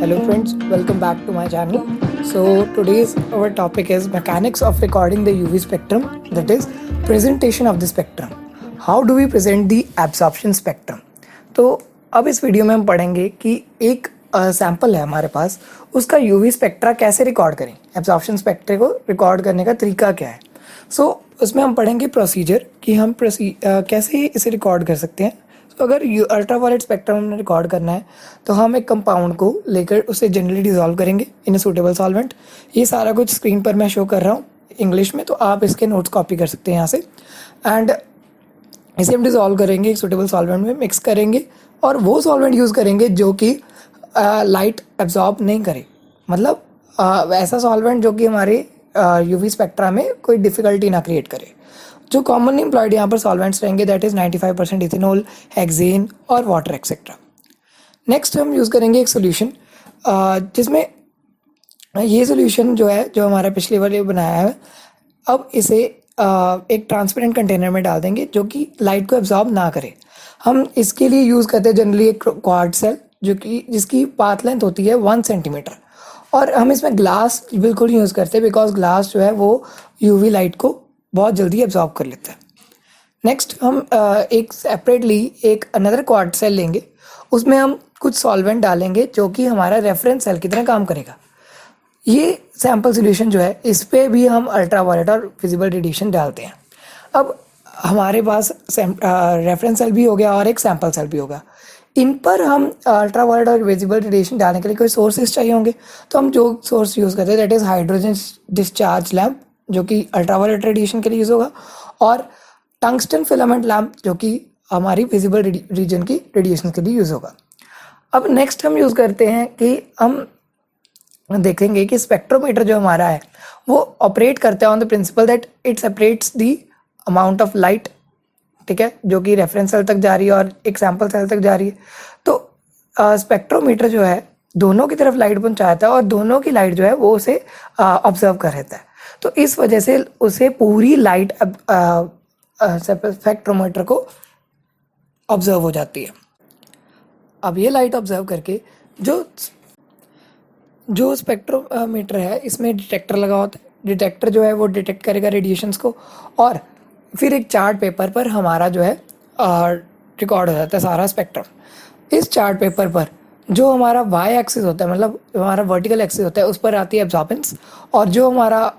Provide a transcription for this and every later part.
Hello friends, welcome back to my channel. So today's our topic is mechanics of recording the UV spectrum, that is presentation of the spectrum. How do we present the absorption spectrum? तो अब इस video में हम पढ़ेंगे कि एक sample है हमारे पास, उसका यूवी स्पेक्ट्रा कैसे रिकॉर्ड करें, एब्जॉर्प्शन स्पेक्ट्रा को रिकॉर्ड करने का तरीका क्या है. उसमें हम पढ़ेंगे प्रोसीजर कि हम कैसे इसे रिकॉर्ड कर सकते हैं. अगर अल्ट्रावायलेट स्पेक्ट्रम हमने रिकॉर्ड करना है तो हम एक कंपाउंड को लेकर उसे जनरली डिसॉल्व करेंगे इन ए सूटेबल सॉल्वेंट. ये सारा कुछ स्क्रीन पर मैं शो कर रहा हूँ इंग्लिश में, तो आप इसके नोट्स कॉपी कर सकते हैं यहाँ से. एंड इसे हम डिसॉल्व करेंगे एक सूटेबल सॉल्वेंट में, मिक्स करेंगे और वो सॉल्वेंट यूज़ करेंगे जो कि लाइट एब्जॉर्ब नहीं करे. मतलब ऐसा सॉल्वेंट जो कि हमारे यूवी स्पेक्ट्रा में कोई डिफ़िकल्टी ना क्रिएट करे. जो कॉमनली एम्प्लॉयड यहाँ पर सॉल्वेंट्स रहेंगे दैट इज़ 95% इथेनॉल, हेक्सेन और वाटर एक्सेट्रा. नेक्स्ट हम यूज़ करेंगे एक सोल्यूशन जिसमें ये सोल्यूशन जो है, जो हमारा पिछले वाले बनाया है, अब इसे एक ट्रांसपेरेंट कंटेनर में डाल देंगे जो कि लाइट को एब्जॉर्ब ना करे. हम इसके लिए यूज़ करते हैं जनरली एक क्वार्ट्ज सेल जिसकी पाथ लेंथ होती है 1 सेंटीमीटर. और हम इसमें ग्लास बिल्कुल यूज़ करते हैं बिकॉज ग्लास जो है वो यूवी लाइट को बहुत जल्दी एब्जॉर्ब कर लेता है. नेक्स्ट हम एक सेपरेटली एक अनदर क्वार्ट्ज सेल लेंगे, उसमें हम कुछ सॉल्वेंट डालेंगे जो कि हमारा रेफरेंस सेल की तरह काम करेगा. ये सैम्पल सोल्यूशन जो है इस पे भी हम अल्ट्रावायलेट और विजिबल रेडिएशन डालते हैं. अब हमारे पास रेफरेंस सेल भी हो गया और एक सैम्पल सेल भी होगा. इन पर हम अल्ट्रावायलेट और विजिबल रेडिएशन डालने के लिए कोई सोर्सेज चाहिए होंगे, तो हम जो सोर्स यूज़ करते हैं that is hydrogen discharge lamp जो कि अल्ट्रावायलेट रेडिएशन के लिए यूज़ होगा, और टंगस्टन फिलामेंट लैम्प जो कि हमारी विजिबल रीजन की रेडिएशन के लिए यूज़ होगा. अब नेक्स्ट हम यूज़ करते हैं कि हम देखेंगे कि स्पेक्ट्रोमीटर जो हमारा है वो ऑपरेट करता है on the principal that it separates the amount of light, ठीक है, जो कि रेफरेंस सेल तक जा रही है और एक सैम्पल सेल तक जा रही है. तो स्पेक्ट्रोमीटर जो है दोनों की तरफ लाइट पहुँचाता है और दोनों की लाइट जो है वो उसे ऑब्जर्व कर रहता है. तो इस वजह से उसे पूरी लाइट स्पेक्ट्रोमीटर को ऑब्जर्व हो जाती है. अब ये लाइट ऑब्जर्व करके जो स्पेक्ट्रोमीटर है इसमें डिटेक्टर लगा होता है. डिटेक्टर जो है वो डिटेक्ट करेगा रेडिएशंस को और फिर एक चार्ट पेपर पर हमारा जो है रिकॉर्ड हो जाता है सारा स्पेक्ट्रम. इस चार्ट पेपर पर जो हमारा वाई एक्सिस होता है, मतलब हमारा वर्टिकल एक्सिस होता है, उस पर आती है एब्जॉर्बेंस, और जो हमारा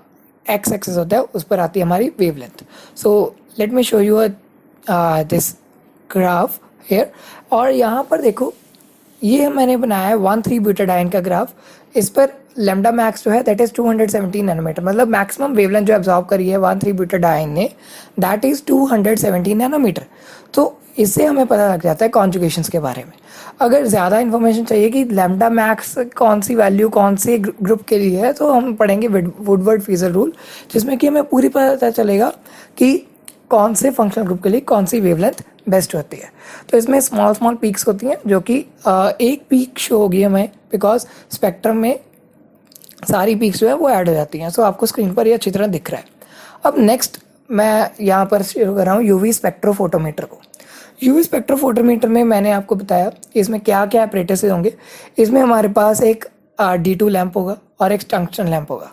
एक्स एक्सिस होता है उस पर आती है हमारी wavelength. So let me show you this graph here. और यहाँ पर देखो ये मैंने बनाया है 1,3 ब्यूटाडाइन का ग्राफ. इस पर लेमडा मैक्स जो है दैट इज़ 217 नैनोमीटर, मतलब मैक्सिमम वेवलेंथ जो एब्जॉर्ब करी है 1,3 ब्यूटाडाइन ने दैट इज़ 217 नैनोमीटर. तो इससे हमें पता लग जाता है कॉन्जुगेशंस के बारे में. अगर ज़्यादा इन्फॉर्मेशन चाहिए कि लैम्डा मैक्स कौन सी वैल्यू कौन से ग्रुप के लिए है, तो हम पढ़ेंगे वुडवर्ड फीजर रूल, जिसमें कि हमें पूरी पता चलेगा कि कौन से फंक्शनल ग्रुप के लिए कौन सी वेवलेंथ बेस्ट होती है. तो इसमें स्मॉल पीक्स होती हैं जो कि एक पीक शो होगी हमें बिकॉज स्पेक्ट्रम में सारी पीक्स जो है वो ऐड हो जाती हैं. सो आपको स्क्रीन पर ये अच्छी तरह दिख रहा है. अब नेक्स्ट मैं यहाँ पर शुरू कर रहा हूँ यूवी स्पेक्ट्रोफोटोमीटर को. यूवी स्पेक्ट्रोफोटोमीटर में मैंने आपको बताया कि इसमें क्या क्या एपरेटस होंगे. इसमें हमारे पास एक D2 लैम्प होगा और एक टंगस्टन लैम्प होगा.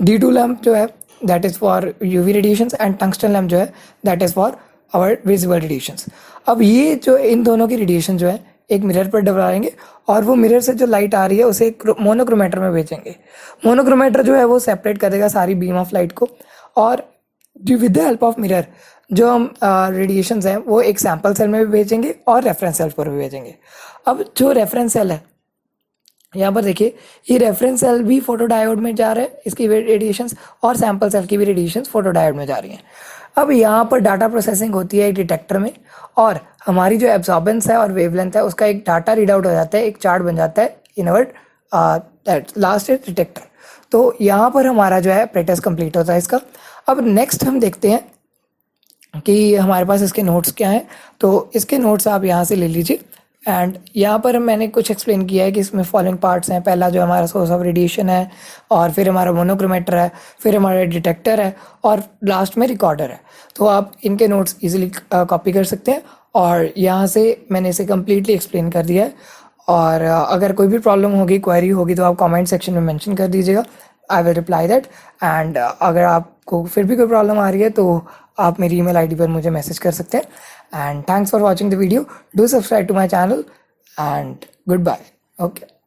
D2 लैम्प जो है that is for UV radiations and tungsten lamp जो है that is for our visible radiations. अब ये जो इन दोनों की रेडिएशन जो है एक मिरर पर डलवाएंगे और वो मिरर से जो लाइट आ रही है उसे एक मोनोक्रोमेटर में भेजेंगे. मोनोक्रोमेटर जो है वो सेपरेट कर देगा सारी बीम ऑफ लाइट को, और with the help of mirror जो हम रेडिएशंस हैं वो एक सैम्पल सेल में भी भेजेंगे और रेफरेंस सेल पर भी भेजेंगे. अब जो रेफरेंस सेल है यहाँ पर देखिए, ये रेफरेंस सेल भी फोटोडायोड में जा रहा है, इसकी रेडिएशंस, और सैम्पल सेल की भी रेडिएशंस फोटोडायोड में जा रही हैं. अब यहाँ पर डाटा प्रोसेसिंग होती है एक डिटेक्टर में, और हमारी जो एब्जॉर्बेंस है और वेवलेंथ है उसका एक डाटा रीड आउट हो जाता है, एक चार्ट बन जाता है इन अवर लास्ट इज डिटेक्टर. तो यहाँ पर हमारा जो है एपरेटस कंप्लीट होता है इसका. अब नेक्स्ट हम देखते हैं कि हमारे पास इसके नोट्स क्या हैं. तो इसके नोट्स आप यहाँ से ले लीजिए. एंड यहाँ पर मैंने कुछ एक्सप्लेन किया है कि इसमें फॉलोइंग पार्ट्स हैं. पहला जो हमारा सोर्स ऑफ रेडिएशन है, और फिर हमारा मोनोक्रोमेटर है, फिर हमारा डिटेक्टर है, और लास्ट में रिकॉर्डर है. तो आप इनके नोट्स इजीली कॉपी कर सकते हैं, और यहाँ से मैंने इसे कम्प्लीटली एक्सप्लेन कर दिया है. और अगर कोई भी प्रॉब्लम होगी, क्वेरी होगी, तो आप कमेंट सेक्शन में मेंशन कर दीजिएगा, I will reply that. And अगर आपको फिर भी कोई प्रॉब्लम आ रही है तो आप मेरी ईमेल आईडी पर मुझे मैसेज कर सकते हैं। And thanks for watching the video, do subscribe to my channel and goodbye. Okay.